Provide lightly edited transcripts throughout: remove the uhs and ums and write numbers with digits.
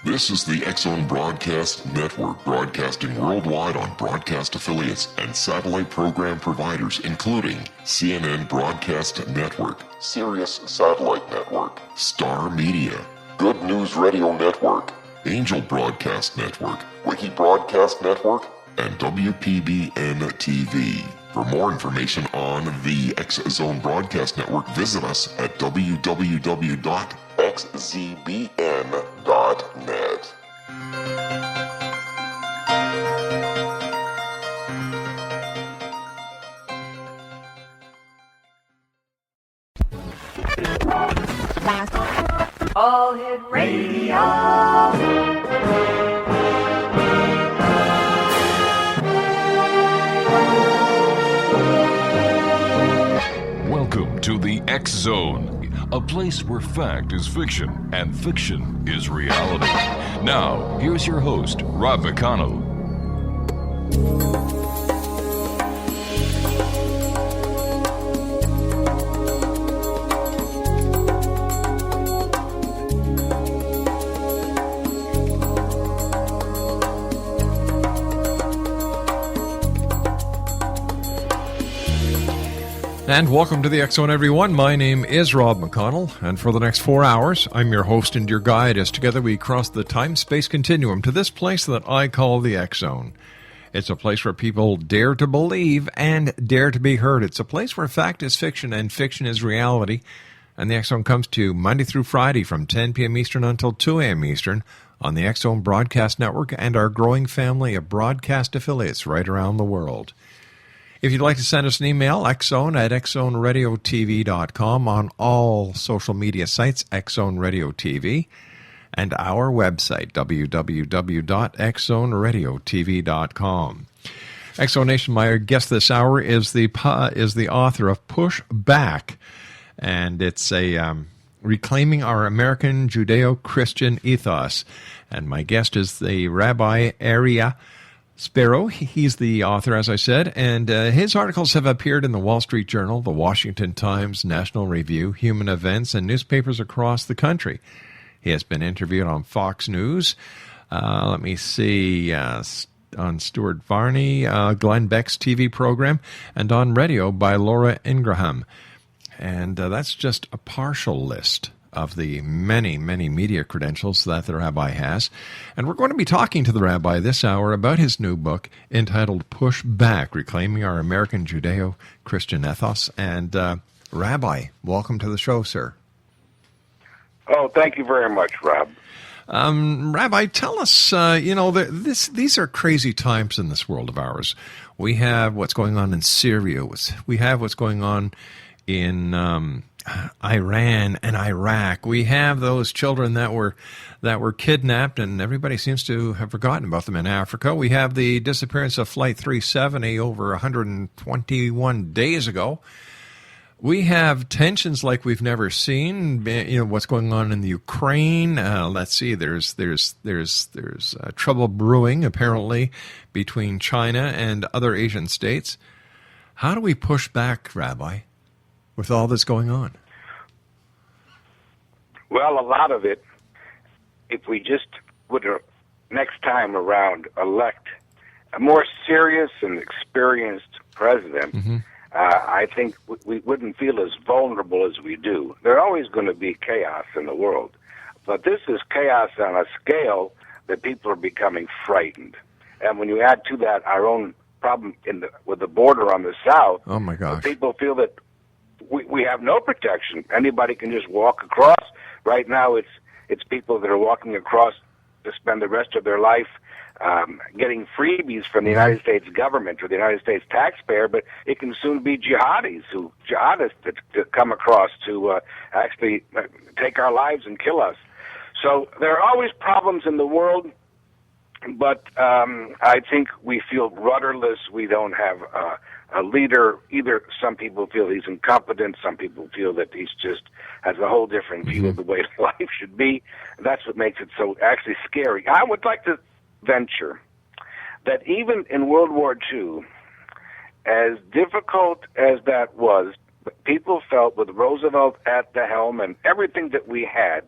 This is the X-Zone Broadcast Network, broadcasting worldwide on broadcast affiliates and satellite program providers, including CNN Broadcast Network, Sirius Satellite Network, Star Media, Good News Radio Network, Angel Broadcast Network, Wiki Broadcast Network, and WPBN TV. For more information on the X-Zone Broadcast Network, visit us at www.xzbn.net. All Hit Radio. Welcome to the X-Zone, a place where fact is fiction and fiction is reality. Now, here's your host, Rob McConnell. And welcome to the X-Zone, everyone. My name is Rob McConnell, and for the next 4 hours, I'm your host and your guide as together we cross the time-space continuum to this place that I call the X-Zone. It's a place where people dare to believe and dare to be heard. It's a place where fact is fiction and fiction is reality. And the X-Zone comes to you Monday through Friday from 10 p.m. Eastern until 2 a.m. Eastern on the X-Zone Broadcast Network and our growing family of broadcast affiliates right around the world. If you'd like to send us an email, xzone@xzoneradiotv.com, on all social media sites, X-Zone Radio TV, and our website, www.xzoneradiotv.com. X-Zone Nation, my guest this hour is the author of Push Back, and it's a Reclaiming Our American Judeo-Christian Ethos. And my guest is the Rabbi Areyh Spero. He's the author, as I said, and his articles have appeared in the Wall Street Journal, the Washington Times, National Review, Human Events, and newspapers across the country. He has been interviewed on Fox News, on Stuart Varney, Glenn Beck's TV program, and on radio by Laura Ingraham. And that's just a partial list of the many, many media credentials that the rabbi has. And we're going to be talking to the rabbi this hour about his new book entitled Push Back, Reclaiming Our American Judeo-Christian Ethos. And Rabbi, welcome to the show, sir. Oh, thank you very much, Rob. Rabbi, tell us, these are crazy times in this world of ours. We have what's going on in Syria. We have what's going on in Iran and Iraq. We have those children that were kidnapped, and everybody seems to have forgotten about them in Africa. We have the disappearance of Flight 370 over 121 days ago. We have tensions like we've never seen. What's going on in the Ukraine? Let's see. There's trouble brewing apparently between China and other Asian states. How do we push back, Rabbi, with all this going on? Well, a lot of it, if we just would next time around elect a more serious and experienced president, I think we wouldn't feel as vulnerable as we do. There's always going to be chaos in the world, but this is chaos on a scale that people are becoming frightened. And when you add to that our own problem with the border on the south, oh my gosh, people feel that we have no protection. Anybody can just walk across. Right now, it's people that are walking across to spend the rest of their life getting freebies from the United States government or the United States taxpayer, but it can soon be jihadists that come across to actually take our lives and kill us. So there are always problems in the world, but I think we feel rudderless. We don't have a leader. Either some people feel he's incompetent, some people feel that he's just has a whole different view of the way life should be. That's what makes it so actually scary. I would like to venture that even in World War II, as difficult as that was, people felt with Roosevelt at the helm and everything that we had,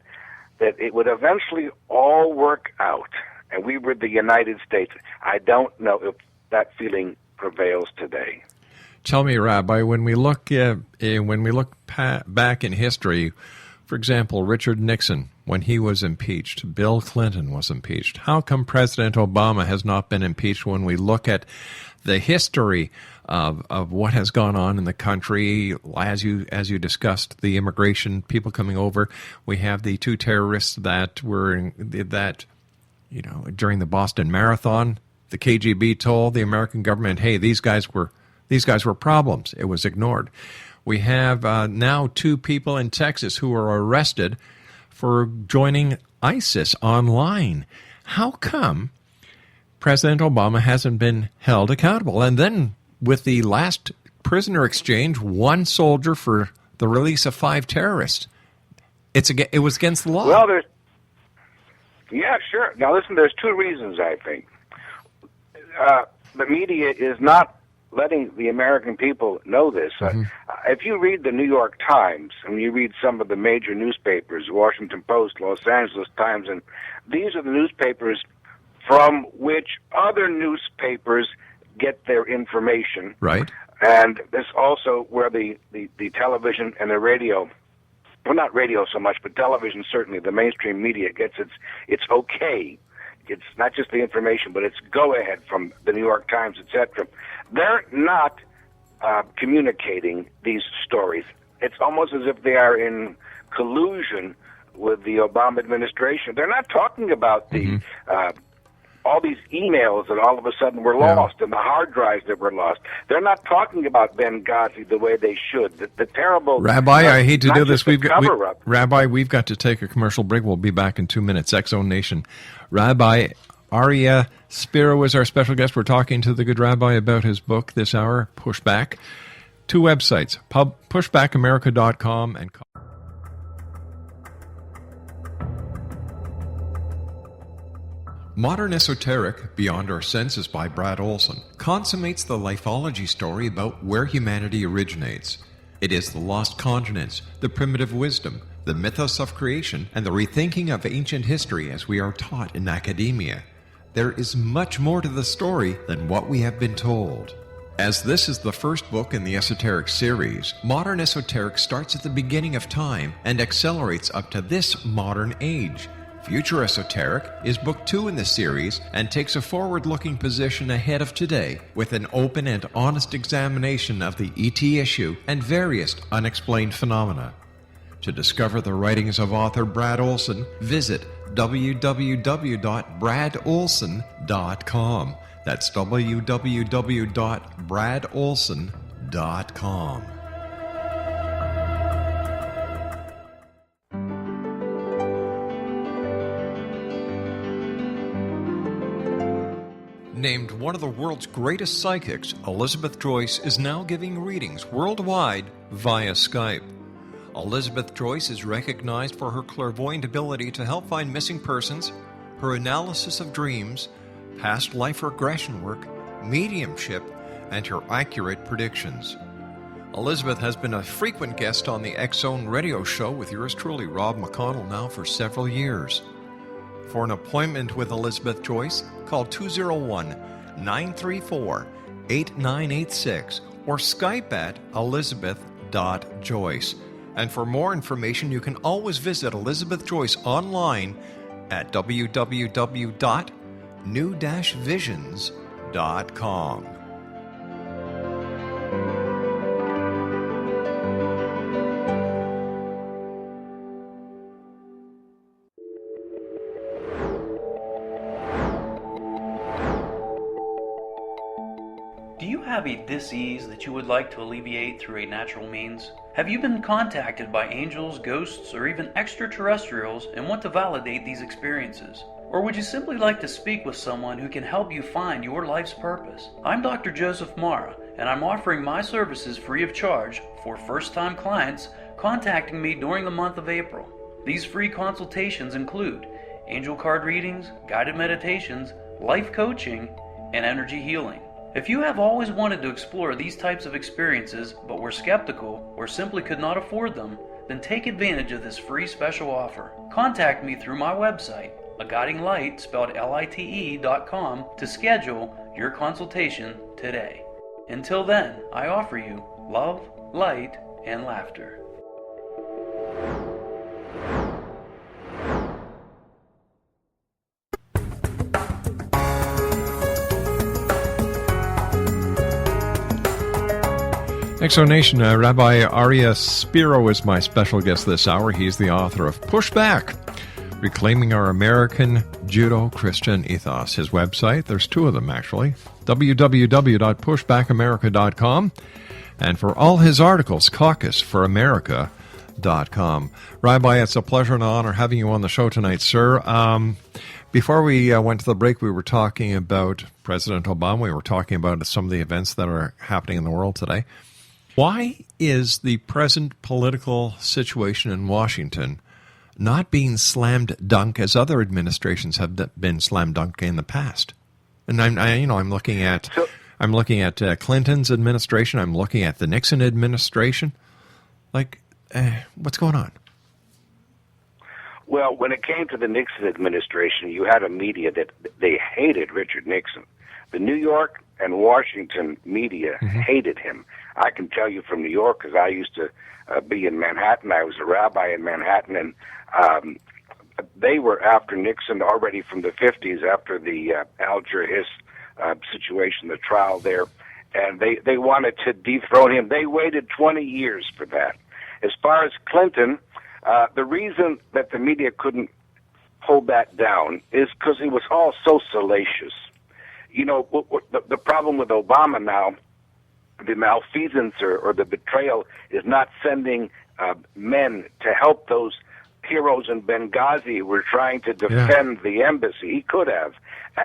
that it would eventually all work out, and we were the United States. I don't know if that feeling prevails today. Tell me, Rabbi, when we look back in history, for example, Richard Nixon, when he was impeached, Bill Clinton was impeached. How come President Obama has not been impeached when we look at the history of what has gone on in the country? As you discussed, the immigration, people coming over. We have the two terrorists that were during the Boston Marathon. The KGB told the American government, "Hey, these guys were problems." It was ignored. We have now two people in Texas who were arrested for joining ISIS online. How come President Obama hasn't been held accountable? And then with the last prisoner exchange, one soldier for the release of 5 terrorists. It was against the law. Well, yeah, sure. Now listen, there's 2 reasons, I think. The media is not letting the American people know this. If you read the New York Times, and you read some of the major newspapers, Washington Post, Los Angeles Times, and these are the newspapers from which other newspapers get their information. Right. And this also where the television and the radio, well, not radio so much, but television certainly, the mainstream media gets its okay. It's not just the information, but it's go-ahead from the New York Times, etc. They're not communicating these stories. It's almost as if they are in collusion with the Obama administration. They're not talking about the all these emails that all of a sudden were lost and the hard drives that were lost. They're not talking about Benghazi the way they should. The terrible... Rabbi, I hate to do this. Rabbi, we've got to take a commercial break. We'll be back in 2 minutes. X-Zone Nation. Rabbi Areyh Spero is our special guest. We're talking to the good rabbi about his book this hour, Pushback. 2 websites, pushbackamerica.com and... Modern Esoteric, Beyond Our Senses by Brad Olson, consummates the lifology story about where humanity originates. It is the lost continents, the primitive wisdom, the mythos of creation, and the rethinking of ancient history as we are taught in academia. There is much more to the story than what we have been told. As this is the first book in the Esoteric series, Modern Esoteric starts at the beginning of time and accelerates up to this modern age. Future Esoteric is book 2 in the series and takes a forward-looking position ahead of today with an open and honest examination of the ET issue and various unexplained phenomena. To discover the writings of author Brad Olson, visit www.bradolson.com. That's www.bradolson.com. Named one of the world's greatest psychics, Elizabeth Joyce is now giving readings worldwide via Skype. Elizabeth Joyce is recognized for her clairvoyant ability to help find missing persons, her analysis of dreams, past life regression work, mediumship, and her accurate predictions. Elizabeth has been a frequent guest on the X-Zone radio show with yours truly, Rob McConnell, now for several years. For an appointment with Elizabeth Joyce, call 201-934-8986 or Skype at elizabeth.joyce. And for more information, you can always visit Elizabeth Joyce online at www.new-visions.com. Do you have a dis-ease that you would like to alleviate through a natural means? Have you been contacted by angels, ghosts, or even extraterrestrials and want to validate these experiences? Or would you simply like to speak with someone who can help you find your life's purpose? I'm Dr. Joseph Mara, and I'm offering my services free of charge for first-time clients contacting me during the month of April. These free consultations include angel card readings, guided meditations, life coaching, and energy healing. If you have always wanted to explore these types of experiences but were skeptical or simply could not afford them, then take advantage of this free special offer. Contact me through my website, aguidinglight, spelled LITE.com, to schedule your consultation today. Until then, I offer you love, light, and laughter. Exonation, Rabbi Areyh Spero is my special guest this hour. He's the author of Pushback, Reclaiming Our American Judo-Christian Ethos. His website, there's two of them actually, www.pushbackamerica.com, and for all his articles, caucusforamerica.com. Rabbi, it's a pleasure and an honor having you on the show tonight, sir. Before we went to the break, we were talking about President Obama. We were talking about some of the events that are happening in the world today. Why is the present political situation in Washington not being slammed dunk as other administrations have been slammed dunk in the past? And I'm looking at Clinton's administration. I'm looking at the Nixon administration. What's going on? Well, when it came to the Nixon administration, you had a media that they hated Richard Nixon. The New York and Washington media hated him. I can tell you from New York, because I used to be in Manhattan. I was a rabbi in Manhattan, and they were after Nixon already from the 50s, after the Alger Hiss situation, the trial there, and they wanted to dethrone him. They waited 20 years for that. As far as Clinton, the reason that the media couldn't hold that down is because he was all so salacious. You know, the problem with Obama now, the malfeasance or the betrayal is not sending men to help those heroes in Benghazi who were trying to defend the embassy. He could have.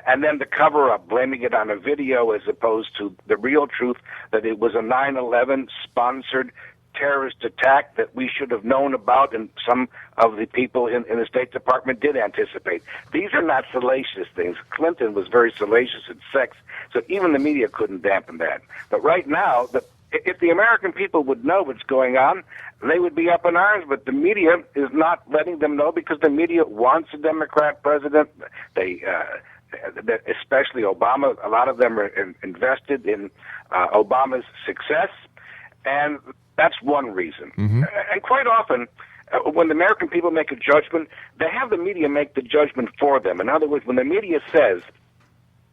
And then the cover-up, blaming it on a video as opposed to the real truth that it was a 9/11 sponsored terrorist attack that we should have known about, and some of the people in the State Department did anticipate. These are not salacious things. Clinton was very salacious at sex, so even the media couldn't dampen that. But right now, if the American people would know what's going on, they would be up in arms, but the media is not letting them know because the media wants a Democrat president. Especially Obama, a lot of them are invested in Obama's success, and that's one reason. And quite often, when the American people make a judgment, they have the media make the judgment for them. In other words, when the media says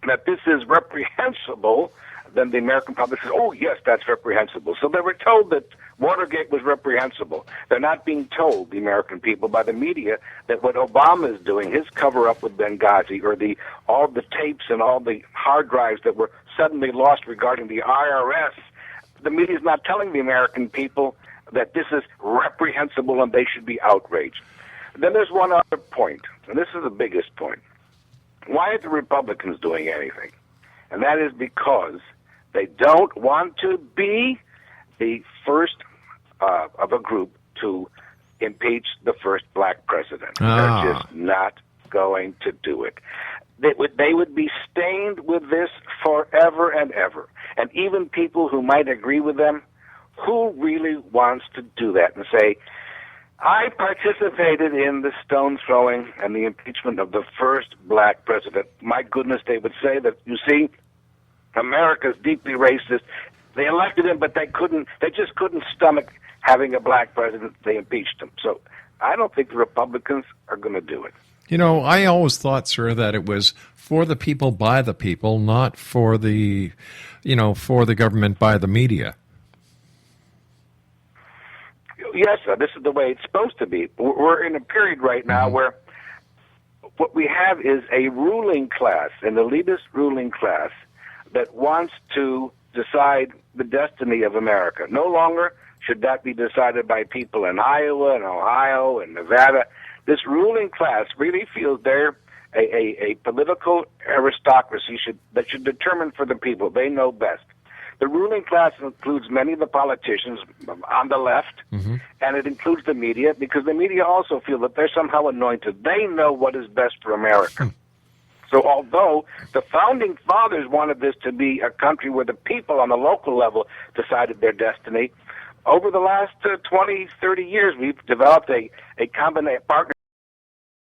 that this is reprehensible, then the American public says, oh, yes, that's reprehensible. So they were told that Watergate was reprehensible. They're not being told, the American people, by the media, that what Obama is doing, his cover-up with Benghazi, or all the tapes and all the hard drives that were suddenly lost regarding the IRS, the media is not telling the American people that this is reprehensible and they should be outraged. Then there's one other point, and this is the biggest point. Why are the Republicans doing anything? And that is because they don't want to be the first of a group to impeach the first black president. They're just not going to do it. They would be stained with this forever and ever. And even people who might agree with them, who really wants to do that and say, I participated in the stone throwing and the impeachment of the first black president. My goodness, they would say that, you see, America's deeply racist. They elected him, but they just couldn't stomach having a black president. They impeached him. So I don't think the Republicans are going to do it. You know, I always thought, sir, that it was for the people by the people, not for the government by the media. Yes, sir, this is the way it's supposed to be. We're in a period right now where what we have is a ruling class, an elitist ruling class, that wants to decide the destiny of America. No longer should that be decided by people in Iowa and Ohio and Nevada. This ruling class really feels they're a political aristocracy that should determine for the people. They know best. The ruling class includes many of the politicians on the left, and it includes the media, because the media also feel that they're somehow anointed. They know what is best for America. So although the founding fathers wanted this to be a country where the people on the local level decided their destiny, over the last 20, 30 years, we've developed a combination partner